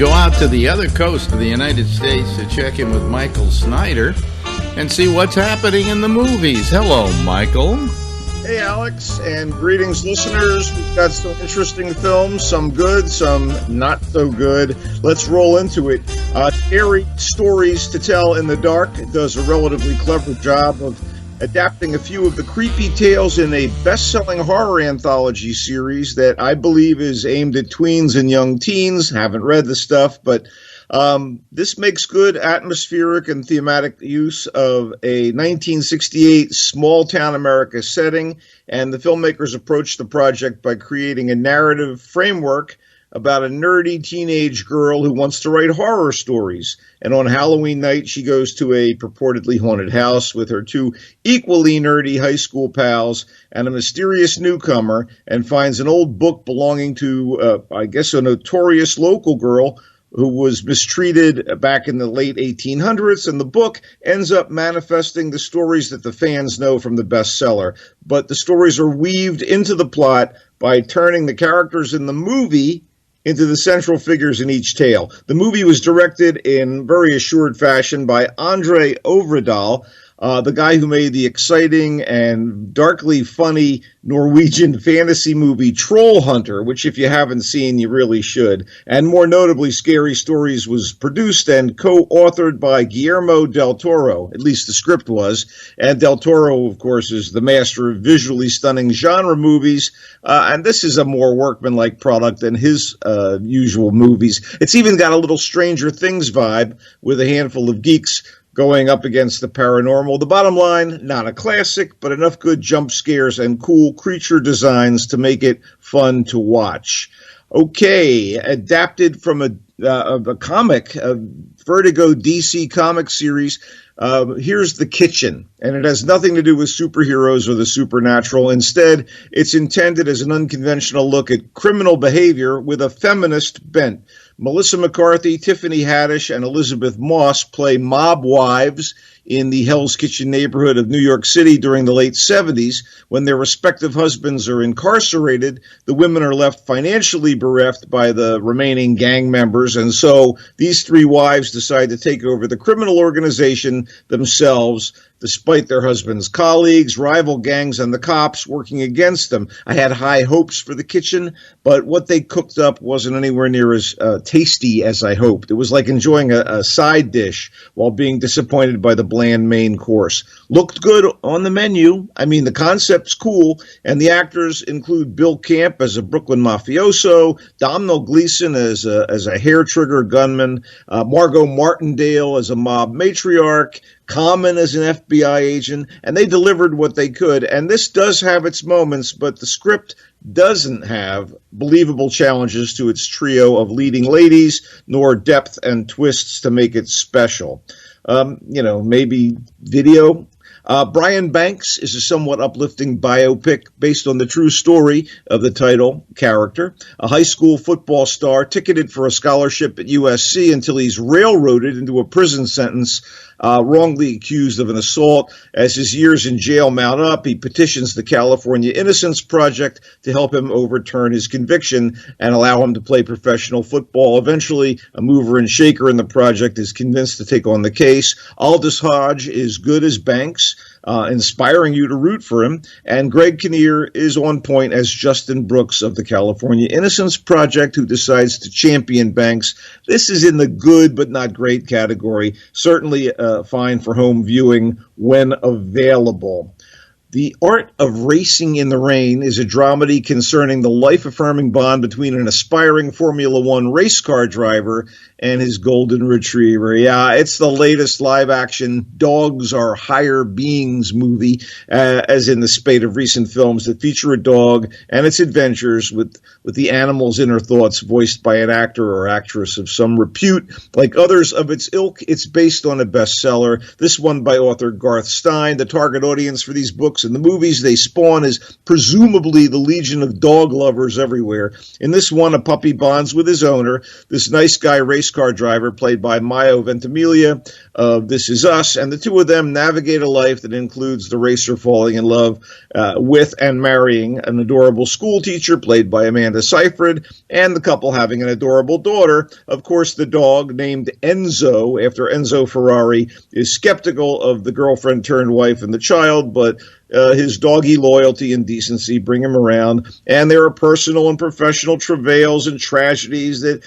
go out to the other coast of the United States to check in with Michael Snyder and see what's happening in the movies. Hello, Michael. Hey, Alex, and greetings, listeners. We've got some interesting films, some good, some not so good. Let's roll into it. Scary Stories to Tell in the Dark does a relatively clever job of adapting a few of the creepy tales in a best-selling horror anthology series that I believe is aimed at tweens and young teens. Haven't read the stuff, but this makes good atmospheric and thematic use of a 1968 small-town America setting, and the filmmakers approached the project by creating a narrative framework about a nerdy teenage girl who wants to write horror stories. And on Halloween night, she goes to a purportedly haunted house with her two equally nerdy high school pals and a mysterious newcomer, and finds an old book belonging to, I guess, a notorious local girl who was mistreated back in the late 1800s, and the book ends up manifesting the stories that the fans know from the bestseller. But the stories are weaved into the plot by turning the characters in the movie into the central figures in each tale. The movie was directed in very assured fashion by Andre Overdahl, the guy who made the exciting and darkly funny Norwegian fantasy movie Troll Hunter, which if you haven't seen, you really should. And more notably, Scary Stories was produced and co-authored by Guillermo del Toro, at least the script was. And del Toro, of course, is the master of visually stunning genre movies, and this is a more workmanlike product than his usual movies. It's even got a little Stranger Things vibe with a handful of geeks going up against the paranormal. The bottom line, not a classic, but enough good jump scares and cool creature designs to make it fun to watch. Okay, adapted from a comic, a Vertigo DC comic series. Here's The Kitchen, and it has nothing to do with superheroes or the supernatural. Instead, it's intended as an unconventional look at criminal behavior with a feminist bent. Melissa McCarthy, Tiffany Haddish, and Elizabeth Moss play mob wives in the Hell's Kitchen neighborhood of New York City during the late 70s. When their respective husbands are incarcerated, the women are left financially bereft by the remaining gang members, and so these three wives decide to take over the criminal organization themselves, despite their husbands' colleagues, rival gangs, and the cops working against them. I had high hopes for The Kitchen, but what they cooked up wasn't anywhere near as tasty as I hoped. It was like enjoying a side dish while being disappointed by the bland main course. Looked good on the menu. I mean, the concept's cool, and the actors include Bill Camp as a Brooklyn mafioso, Domhnall Gleeson as a hair-trigger gunman, Margot Martindale as a mob matriarch, Common as an FBI agent, and they delivered what they could. And this does have its moments, but the script doesn't have believable challenges to its trio of leading ladies, nor depth and twists to make it special. Maybe video. Brian Banks is a somewhat uplifting biopic based on the true story of the title character, a high school football star ticketed for a scholarship at USC until he's railroaded into a prison sentence, wrongly accused of an assault. As his years in jail mount up, he petitions the California Innocence Project to help him overturn his conviction and allow him to play professional football. Eventually, a mover and shaker in the project is convinced to take on the case. Aldous Hodge is good as Banks, inspiring you to root for him, and Greg Kinnear is on point as Justin Brooks of the California Innocence Project, who decides to champion Banks. This is in the good but not great category, certainly fine for home viewing when available. The Art of Racing in the Rain is a dramedy concerning the life-affirming bond between an aspiring Formula One race car driver and his golden retriever. Yeah, it's the latest live-action Dogs Are Higher Beings movie, as in the spate of recent films that feature a dog and its adventures with the animal's inner thoughts voiced by an actor or actress of some repute. Like others of its ilk, it's based on a bestseller, this one by author Garth Stein. The target audience for these books books. In the movies, they spawn as presumably the legion of dog lovers everywhere. In this one, a puppy bonds with his owner, this nice guy race car driver played by Maio Ventimiglia of This Is Us, and the two of them navigate a life that includes the racer falling in love with and marrying an adorable school teacher played by Amanda Seyfried, and the couple having an adorable daughter. Of course, the dog, named Enzo, after Enzo Ferrari, is skeptical of the girlfriend turned wife and the child, but his doggy loyalty and decency bring him around, and there are personal and professional travails and tragedies that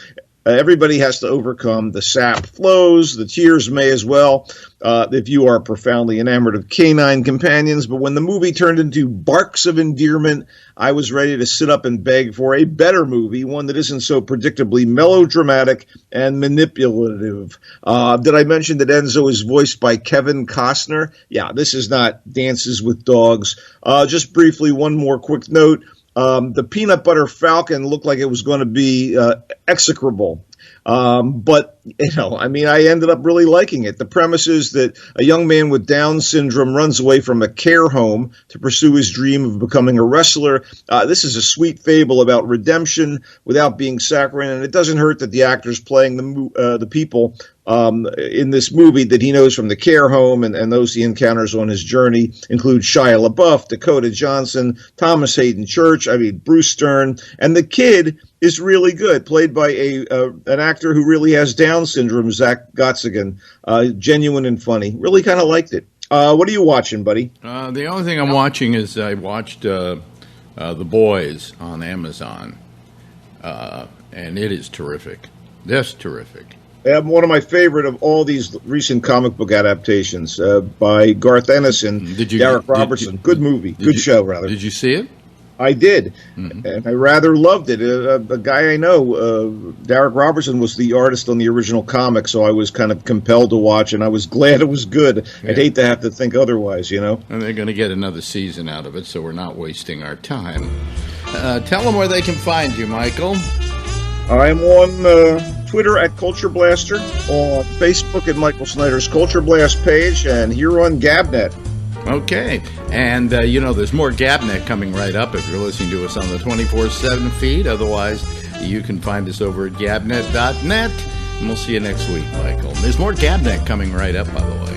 everybody has to overcome. The sap flows, the tears may as well, if you are profoundly enamored of canine companions. But when the movie turned into barks of endearment, I was ready to sit up and beg for a better movie, one that isn't so predictably melodramatic and manipulative. Did I mention that Enzo is voiced by Kevin Costner? Yeah, this is not Dances with Dogs. Just briefly, one more quick note. The peanut butter falcon looked like it was going to be execrable. But, I ended up really liking it. The premise is that a young man with Down syndrome runs away from a care home to pursue his dream of becoming a wrestler. This is a sweet fable about redemption without being saccharine, and it doesn't hurt that the actors playing the people in this movie that he knows from the care home and those he encounters on his journey include Shia LaBeouf, Dakota Johnson, Thomas Hayden Church, Bruce Stern, and the kid is really good, played by an actor who really has Down syndrome, Zach Gottsagen. Genuine and funny. Really kind of liked it. What are you watching, buddy? The only thing I'm watching is I watched The Boys on Amazon, and it is terrific. Just terrific. One of my favorite of all these recent comic book adaptations by Garth Ennis and Derek Robertson. Good movie. Good show, rather. Did you see it? I did, and I rather loved it. A guy I know, Derek Robertson, was the artist on the original comic, so I was kind of compelled to watch, and I was glad it was good. Yeah. I'd hate to have to think otherwise, And they're going to get another season out of it, so we're not wasting our time. Tell them where they can find you, Michael. I'm on Twitter at Culture Blaster, on Facebook at Michael Snyder's Culture Blast page, and here on GABNet. Okay, and there's more GABNet coming right up if you're listening to us on the 24/7 feed. Otherwise, you can find us over at GABNet.net, and we'll see you next week, Michael. There's more GABNet coming right up, by the way.